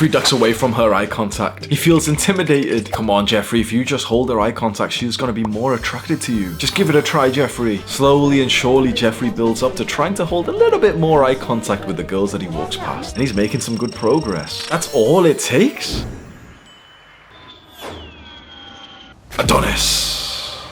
Jeffrey ducks away from her eye contact. He feels intimidated. Come on, Jeffrey, if you just hold her eye contact, she's gonna be more attracted to you. Just give it a try, Jeffrey. Slowly and surely, Jeffrey builds up to trying to hold a little bit more eye contact with the girls that he walks past. And he's making some good progress. That's all it takes. Adonis.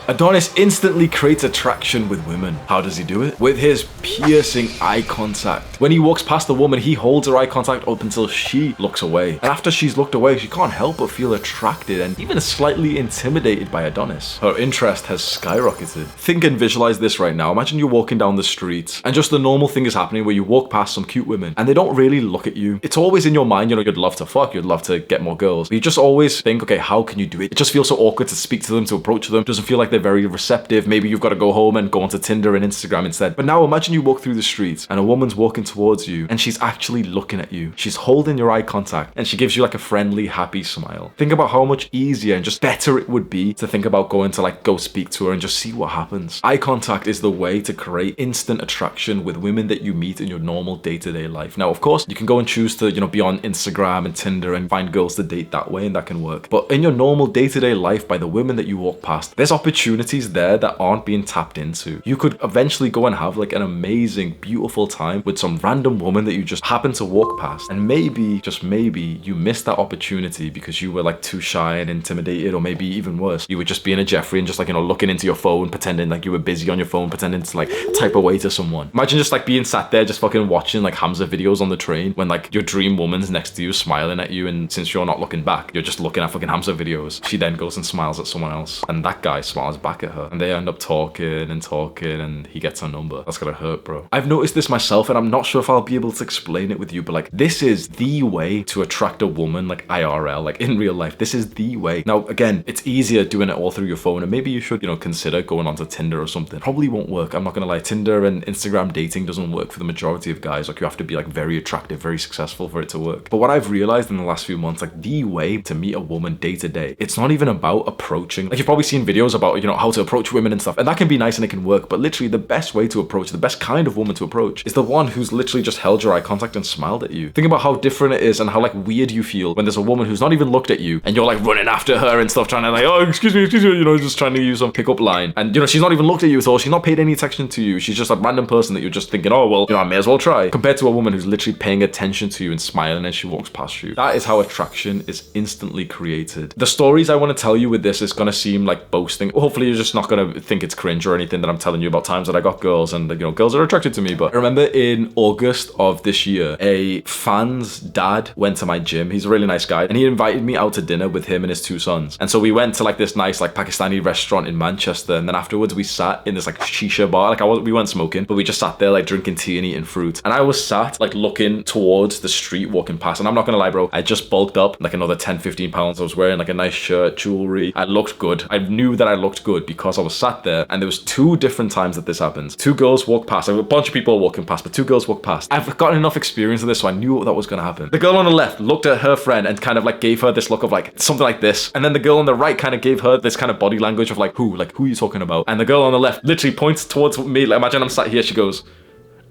Adonis instantly creates attraction with women. How does he do it? With his piercing eye contact. When he walks past a woman, he holds her eye contact up until she looks away. And after she's looked away, she can't help but feel attracted and even slightly intimidated by Adonis. Her interest has skyrocketed. Think and visualize this right now. Imagine you're walking down the street and just the normal thing is happening where you walk past some cute women and they don't really look at you. It's always in your mind, you know, you'd love to fuck, you'd love to get more girls. But you just always think, okay, how can you do it? It just feels so awkward to speak to them, to approach them. It doesn't feel like they're very receptive. Maybe you've got to go home and go onto Tinder and Instagram instead. But now imagine you walk through the streets and a woman's walking towards you and she's actually looking at you. She's holding your eye contact and she gives you like a friendly, happy smile. Think about how much easier and just better it would be to think about going to go speak to her and just see what happens. Eye contact is the way to create instant attraction with women that you meet in your normal day-to-day life. Now, of course, you can go and choose to, be on Instagram and Tinder and find girls to date that way, and that can work. But in your normal day-to-day life, by the women that you walk past, there's opportunities there that aren't being tapped into. You could eventually go and have an amazing, beautiful time with some random woman that you just happen to walk past. And maybe, just maybe, you missed that opportunity because you were too shy and intimidated, or maybe even worse, you were just being a Jeffrey and just looking into your phone, pretending you were busy on your phone, pretending to type away to someone. Imagine just being sat there just fucking watching Hamza videos on the train when your dream woman's next to you smiling at you, and since you're not looking back, you're just looking at fucking Hamza videos. She then goes and smiles at someone else and that guy smiles back at her and they end up talking and he gets her number. That's gonna hurt, bro. I've noticed this myself and I'm not sure if I'll be able to explain it with you, but this is the way to attract a woman IRL, in real life. This is the way. Now, again, it's easier doing it all through your phone, and maybe you should, consider going onto Tinder or something. Probably won't work. I'm not gonna lie. Tinder and Instagram dating doesn't work for the majority of guys. You have to be very attractive, very successful for it to work. But what I've realized in the last few months, the way to meet a woman day to day, it's not even about approaching. You've probably seen videos about, how to approach women and stuff, and that can be nice and it can work, but literally the best way to approach, the best kind of woman to approach is the one who's literally just held your eye contact and smiled at you. Think about how different it is and how weird you feel when there's a woman who's not even looked at you and you're running after her and stuff, trying to oh, excuse me, just trying to use some pickup line, and she's not even looked at you at all. She's not paid any attention to you. She's just a random person that you're just thinking, oh well, I may as well try, compared to a woman who's literally paying attention to you and smiling as she walks past you. That is how attraction is instantly created. The stories I want to tell you with this is going to seem like boasting. Hopefully you're just not going to think it's cringe or anything that I'm telling you about times that I got girls and girls are attracted to me. But I remember in August of this year, a fan's dad went to my gym. He's a really nice guy and he invited me out to dinner with him and his two sons. And so we went to this nice Pakistani restaurant in Manchester, and then afterwards we sat in this shisha bar. We weren't smoking, but we just sat there drinking tea and eating fruit. And I was sat looking towards the street walking past, and I'm not gonna lie, bro, I just bulked up another 10-15 pounds. I was wearing a nice shirt, jewelry. I looked good. I knew that I looked good because I was sat there, and there was two different times that this happens. Two girls walked past. A bunch of people walking past, but two girls walked past. I've gotten enough experience of this, so I knew that was gonna happen. The girl on the left looked at her friend and kind of gave her this look of something like this, and then the girl on the right kind of gave her this kind of body language of who are you talking about? And the girl on the left literally points towards me. Imagine I'm sat here, she goes,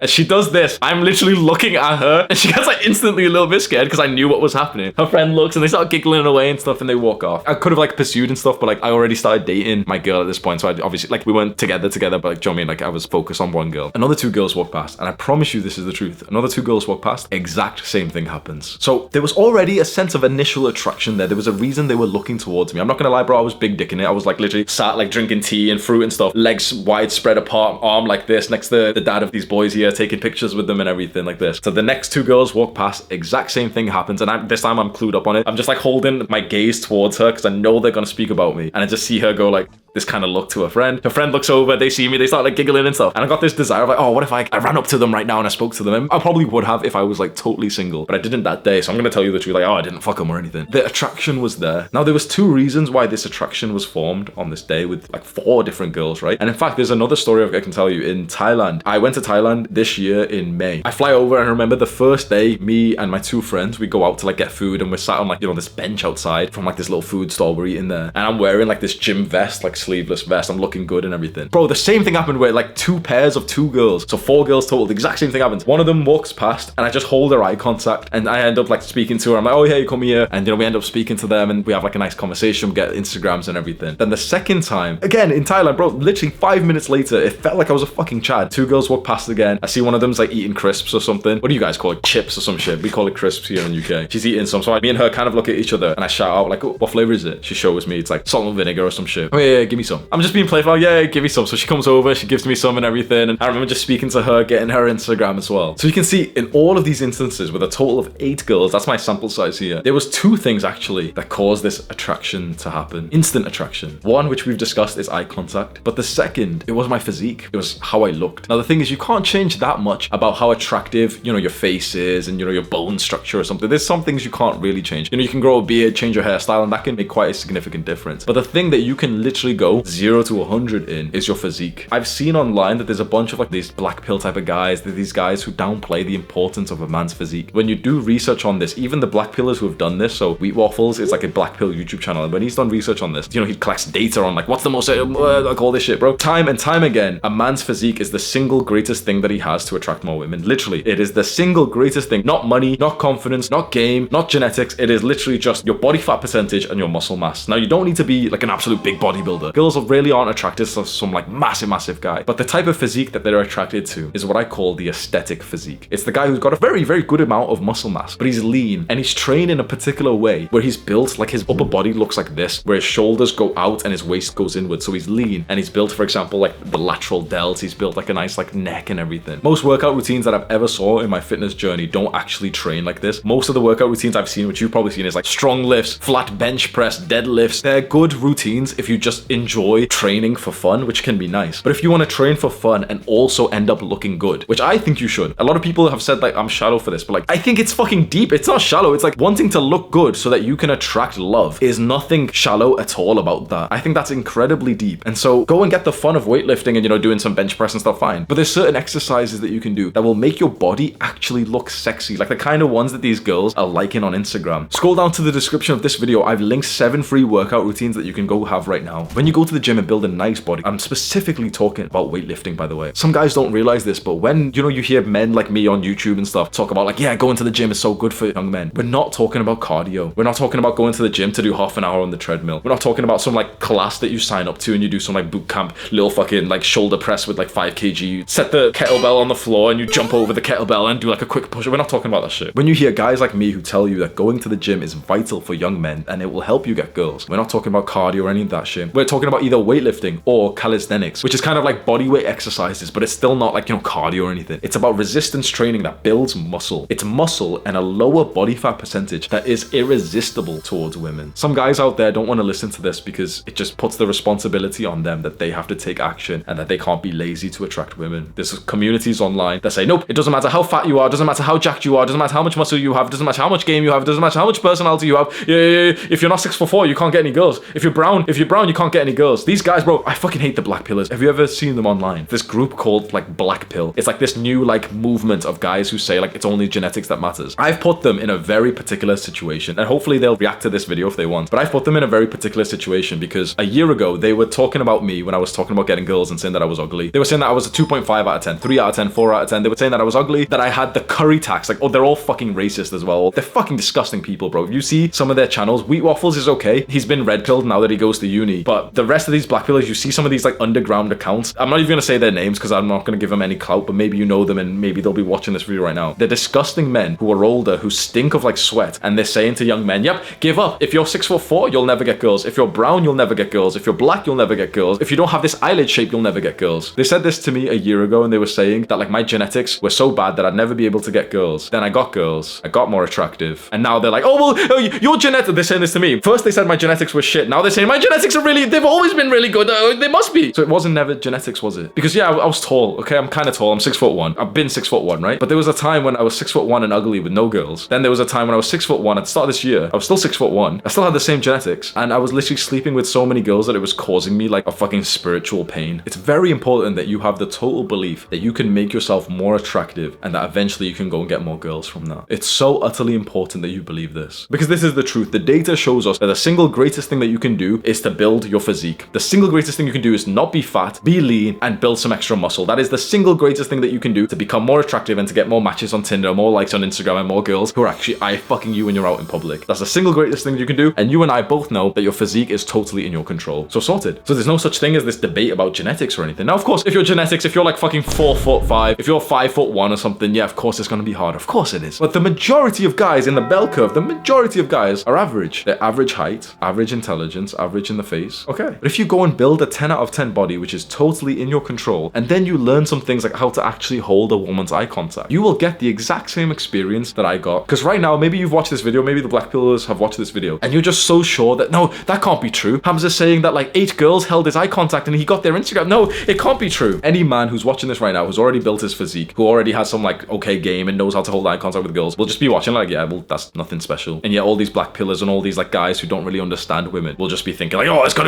and she does this. I'm literally looking at her and she gets instantly a little bit scared because I knew what was happening. Her friend looks and they start giggling away and stuff and they walk off. I could have pursued and stuff, but I already started dating my girl at this point. So I obviously we weren't together, but do you know what I mean? I was focused on one girl. Another two girls walk past, and I promise you this is the truth. Another two girls walk past, exact same thing happens. So there was already a sense of initial attraction there. There was a reason they were looking towards me. I'm not gonna lie, bro, I was big dicking it. I was literally sat drinking tea and fruit and stuff, legs wide spread apart, arm like this, next to the dad of these boys here, taking pictures with them and everything like this. So the next two girls walk past, exact same thing happens, and this time I'm clued up on it. I'm just holding my gaze towards her because I know they're gonna speak about me, and I just see her go this kind of look to her friend. Her friend looks over, they see me, they start giggling and stuff, and I got this desire of oh, what if I ran up to them right now and I spoke to them? And I probably would have if I was totally single, but I didn't that day, so I'm gonna tell you the truth, oh, I didn't fuck them or anything. The attraction was there. Now there was two reasons why this attraction was formed on this day with 4 different girls, right? And in fact, there's another story I can tell you. In Thailand, I went to Thailand this year in May. I fly over, and I remember the first day, me and my two friends, we go out to get food, and we're sat on this bench outside from this little food stall we're eating there, and I'm wearing this gym vest, sleeveless vest, I'm looking good and everything. Bro, the same thing happened where like 2 pairs of 2 girls, so 4 girls total, the exact same thing happens. One of them walks past and I just hold her eye contact and I end up like speaking to her. I'm like, oh hey, come here. And we end up speaking to them and we have like a nice conversation, we get Instagrams and everything. Then the second time, again in Thailand, bro, literally 5 minutes later, it felt like I was a fucking Chad. 2 girls walk past again. I see one of them's like eating crisps or something. What do you guys call it? Chips or some shit. We call it crisps here in the UK. She's eating some, so me and her kind of look at each other and I shout out like, oh, what flavor is it? She shows me it's like salt and vinegar or some shit. Oh yeah, give me some. I'm just being playful. Yeah, give me some. So she comes over, she gives me some and everything. And I remember just speaking to her, getting her Instagram as well. So you can see in all of these instances with a total of 8 girls, that's my sample size here. There was 2 things actually that caused this attraction to happen. Instant attraction. One, which we've discussed, is eye contact. But the second, it was my physique. It was how I looked. Now the thing is, you can't change that much about how attractive, your face is and your bone structure or something. There's some things you can't really change. You can grow a beard, change your hairstyle, and that can make quite a significant difference. But the thing that you can literally go 0 to 100 in is your physique. I've seen online that there's a bunch of like these black pill type of guys, these guys who downplay the importance of a man's physique. When you do research on this, even the black pillers who have done this, so Wheat Waffles is like a black pill YouTube channel, and when he's done research on this, he collects data on like what's the most like all this shit, bro. Time and time again, a man's physique is the single greatest thing that he has to attract more women. Literally, it is the single greatest thing. Not money, not confidence, not game, not genetics. It is literally just your body fat percentage and your muscle mass. Now you don't need to be like an absolute big bodybuilder. Girls really aren't attracted to some like massive guy, but the type of physique that they're attracted to is what I call the aesthetic physique. It's the guy who's got a very good amount of muscle mass, but he's lean and he's trained in a particular way where he's built like his upper body looks like this, where his shoulders go out and his waist goes inward. So he's lean and he's built, for example, like the lateral delts. He's built like a nice like neck and everything. Most workout routines that I've ever saw in my fitness journey don't actually train like this. Most of the workout routines I've seen, which you've probably seen, is like strong lifts, flat bench press, deadlifts. They're good routines if you just enjoy training for fun, which can be nice. But if you want to train for fun and also end up looking good, which I think you should. A lot of people have said like I'm shallow for this, but like I think it's fucking deep. It's not shallow. It's like wanting to look good so that you can attract love is nothing shallow at all about that. I think that's incredibly deep. And so go and get the fun of weightlifting and doing some bench press and stuff, fine. But there's certain exercises that you can do that will make your body actually look sexy, like the kind of ones that these girls are liking on Instagram. Scroll down to the description of this video. I've linked 7 free workout routines that you can go have right now. When you go to the gym and build a nice body, I'm specifically talking about weightlifting, by the way. Some guys don't realize this, but when you hear men like me on YouTube and stuff talk about like, yeah, going to the gym is so good for young men, we're not talking about cardio. We're not talking about going to the gym to do half an hour on the treadmill. We're not talking about some like class that you sign up to and you do some like boot camp little fucking like shoulder press with like 5 kg. You set the kettlebell on the floor and you jump over the kettlebell and do like a quick push. We're not talking about that shit. When you hear guys like me who tell you that going to the gym is vital for young men and it will help you get girls, we're not talking about cardio or any of that shit. We're talking about either weightlifting or calisthenics, which is kind of like bodyweight exercises, but it's still not like, cardio or anything. It's about resistance training that builds muscle. It's muscle and a lower body fat percentage that is irresistible towards women. Some guys out there don't want to listen to this because it just puts the responsibility on them that they have to take action and that they can't be lazy to attract women. There's communities online that say, nope, it doesn't matter how fat you are, it doesn't matter how jacked you are, it doesn't matter how much muscle you have, it doesn't matter how much game you have, it doesn't matter how much personality you have. If you're not 6'4", you can't get any girls. If you're brown, you can't get any girls. These guys, bro, I fucking hate the black pillers. Have you ever seen them online? This group called like Black Pill. It's like this new like movement of guys who say like it's only genetics that matters. I've put them in a very particular situation, and hopefully they'll react to this video if they want, but I've put them in a very particular situation because a year ago they were talking about me when I was talking about getting girls and saying that I was ugly. They were saying that I was a 2.5 out of 10, 3 out of 10, 4 out of 10. They were saying that I was ugly, that I had the curry tax. Like, oh, they're all fucking racist as well. They're fucking disgusting people, bro. If you see some of their channels, Wheat Waffles is okay. He's been red pilled now that he goes to uni, but the rest of these black pillers, you see some of these like underground accounts. I'm not even gonna say their names because I'm not gonna give them any clout, but maybe you know them and maybe they'll be watching this video right now. They're disgusting men who are older, who stink of like sweat, and they're saying to young men, yep, give up. If you're 6'4", you'll never get girls. If you're brown, you'll never get girls. If you're black, you'll never get girls. If you don't have this eyelid shape, you'll never get girls. They said this to me a year ago and they were saying that like my genetics were so bad that I'd never be able to get girls. Then I got girls. I got more attractive. And now they're like, oh, well, oh, your genetics, they're saying this to me. First they said my genetics were shit. Now they're saying my genetics are really, they've always been really good. They must be. So it wasn't never genetics, was it? Because yeah, I was tall. Okay, I'm kind of tall. I'm 6'1". I've been 6'1", right? But there was a time when I was 6'1" and ugly with no girls. Then there was a time when I was 6'1" at the start of this year. I was still 6'1". I still had the same genetics. And I was literally sleeping with so many girls that it was causing me like a fucking spiritual pain. It's very important that you have the total belief that you can make yourself more attractive and that eventually you can go and get more girls from that. It's so utterly important that you believe this. Because this is the truth. The data shows us that the single greatest thing that you can do is to build your physique. The single greatest thing you can do is not be fat, be lean, and build some extra muscle. That is the single greatest thing that you can do to become more attractive and to get more matches on Tinder, more likes on Instagram, and more girls who are actually eye-fucking you when you're out in public. That's the single greatest thing you can do, and you and I both know that your physique is totally in your control. So sorted. So there's no such thing as this debate about genetics or anything. Now, of course, if you're genetics, if you're like fucking 4'5", if you're 5'1" or something, yeah, of course it's gonna be hard. Of course it is. But the majority of guys in the bell curve, the majority of guys are average. They're average height, average intelligence, average in the face. Okay. But if you go and build a 10 out of 10 body, which is totally in your control, and then you learn some things like how to actually hold a woman's eye contact, you will get the exact same experience that I got. Because right now, maybe you've watched this video, maybe the black pillars have watched this video, and you're just so sure that, no, that can't be true. Hamza's saying that like 8 girls held his eye contact and he got their Instagram. No, it can't be true. Any man who's watching this right now, who's already built his physique, who already has some like okay game and knows how to hold eye contact with girls, will just be watching like, yeah, well, that's nothing special. And yet all these black pillars and all these like guys who don't really understand women will just be thinking like, oh, he's got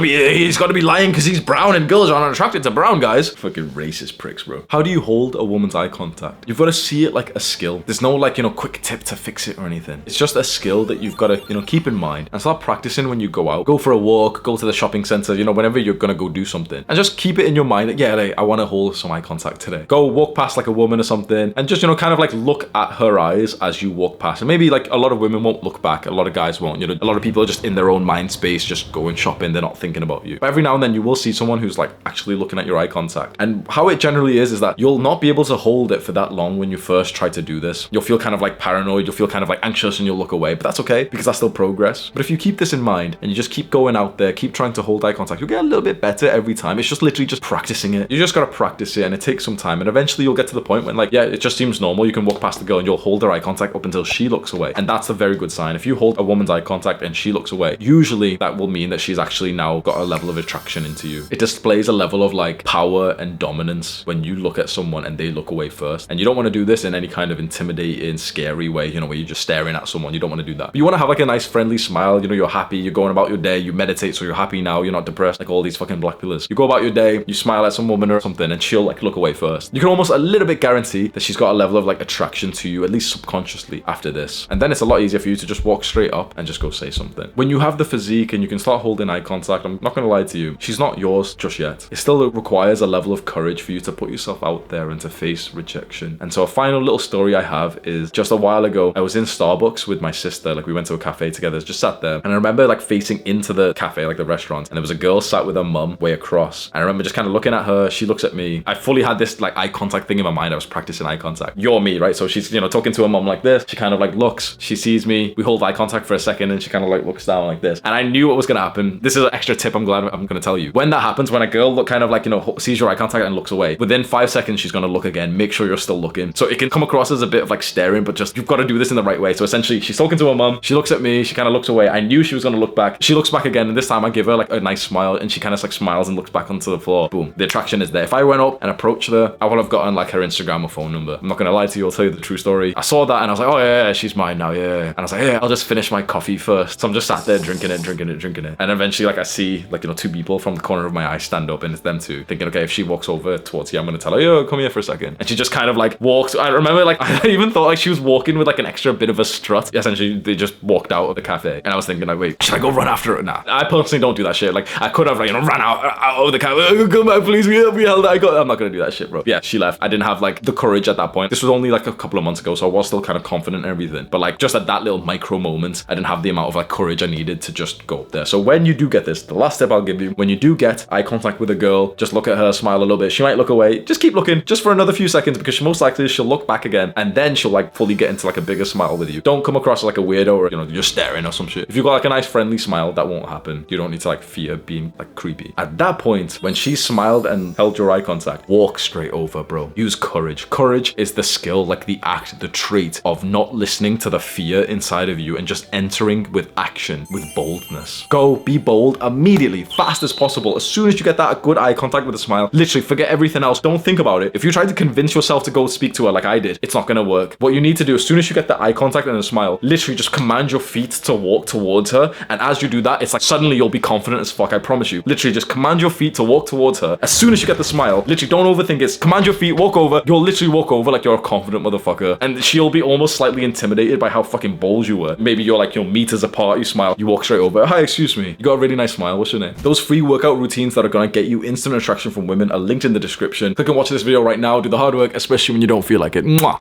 to be lying because he's brown and girls are unattracted to brown guys. Fucking racist pricks, bro. How do you hold a woman's eye contact? You've got to see it like a skill. There's no like, quick tip to fix it or anything. It's just a skill that you've got to, keep in mind and start practicing when you go out. Go for a walk, go to the shopping center, whenever you're gonna go do something. And just keep it in your mind that, yeah, like, I want to hold some eye contact today. Go walk past like a woman or something and just, kind of like look at her eyes as you walk past. And maybe like a lot of women won't look back. A lot of guys won't, a lot of people are just in their own mind space, just going shopping. They're not thinking about you. But every now and then you will see someone who's like actually looking at your eye contact. And how it generally is that you'll not be able to hold it for that long when you first try to do this. You'll feel kind of like paranoid. You'll feel kind of like anxious and you'll look away, but that's okay because that's still progress. But if you keep this in mind and you just keep going out there, keep trying to hold eye contact, you'll get a little bit better every time. It's just literally just practicing it. You just gotta practice it and it takes some time and eventually you'll get to the point when like, yeah, it just seems normal. You can walk past the girl and you'll hold her eye contact up until she looks away. And that's a very good sign. If you hold a woman's eye contact and she looks away, usually that will mean that she's actually now got a level of attraction into you. It displays a level of like power and dominance when you look at someone and they look away first. And you don't want to do this in any kind of intimidating, scary way, where you're just staring at someone. You don't want to do that. But you want to have like a nice friendly smile. You're happy, you're going about your day, you meditate so you're happy now, you're not depressed like all these fucking black pillars. You go about your day, you smile at some woman or something and she'll like look away first. You can almost a little bit guarantee that she's got a level of like attraction to you, at least subconsciously after this. And then it's a lot easier for you to just walk straight up and just go say something. When you have the physique and you can start holding eye contact, I'm not going to lie to you, she's not yours just yet. It still requires a level of courage for you to put yourself out there and to face rejection. And so a final little story I have is just a while ago, I was in Starbucks with my sister, like we went to a cafe together, just sat there. And I remember like facing into the cafe, like the restaurant, and there was a girl sat with her mum way across. And I remember just kind of looking at her, she looks at me. I fully had this like eye contact thing in my mind. I was practicing eye contact. You're me, right? So she's, talking to her mum like this. She kind of like looks, she sees me, we hold eye contact for a second and she kind of like looks down like this. And I knew what was going to happen. This is an extra tip I'm glad I'm going to tell you. When that happens, when a girl look kind of like, sees your eye contact and looks away, within 5 seconds, she's going to look again. Make sure you're still looking. So it can come across as a bit of like staring, but just, you've got to do this in the right way. So essentially she's talking to her mum, she looks at me, she kind of looks away. I knew she was going to look back. She looks back again. And this time I give her like a nice smile and she kind of like smiles and looks back onto the floor. Boom. The attraction is there. If I went up and approached her, I would have gotten like her Instagram or phone number. I'm not going to lie to you. I'll tell you the true story. I saw that and I was like, oh yeah, she's mine now. Yeah. And I was like, yeah, I'll just finish my coffee first. So I'm just sat there drinking it. And eventually like I see like, 2 people from the corner of my eye stand up and it's them two thinking, okay, if she walks over towards you, I'm going to tell her, yo, come here for a second. And she just kind of like walks. I remember like, I even thought like she was walking with like an extra bit of a strut. Essentially, they just walked out of the cafe. And I was thinking like, wait, should I go run after her? Nah, I personally don't do that shit. Like I could have like, run out of the cafe. Come back, please. We held that. I'm not going to do that shit, bro. Yeah, she left. I didn't have like the courage at that point. This was only like a couple of months ago. So I was still kind of confident and everything. But like just at that little micro moment, I didn't have the amount of like courage I needed to just go up there. So when you do get this, the last tip I'll give you, when you do get eye contact with a girl, just look at her, smile a little bit. She might look away. Just keep looking just for another few seconds because most likely she'll look back again and then she'll like fully get into like a bigger smile with you. Don't come across as like a weirdo or, you're staring or some shit. If you've got like a nice friendly smile, that won't happen. You don't need to like fear being like creepy. At that point, when she smiled and held your eye contact, walk straight over, bro. Use courage. Courage is the skill, like the act, the trait of not listening to the fear inside of you and just entering with action, with boldness. Go, be bold immediately, fast as possible. As soon as you get that good eye contact with a smile, literally forget everything else. Don't think about it. If you try to convince yourself to go speak to her like I did, it's not gonna work. What you need to do, as soon as you get the eye contact and a smile, literally just command your feet to walk towards her. And as you do that, it's like suddenly you'll be confident as fuck, I promise you. Literally just command your feet to walk towards her. As soon as you get the smile, literally don't overthink it. Command your feet, walk over. You'll literally walk over like you're a confident motherfucker. And she'll be almost slightly intimidated by how fucking bold you were. Maybe you're like, meters apart, you smile, you walk straight over. Hi, excuse me. You got a really nice smile. crushing it. Those free workout routines that are gonna get you instant attraction from women are linked in the description. Click and watch this video right now. Do the hard work, especially when you don't feel like it. Mwah.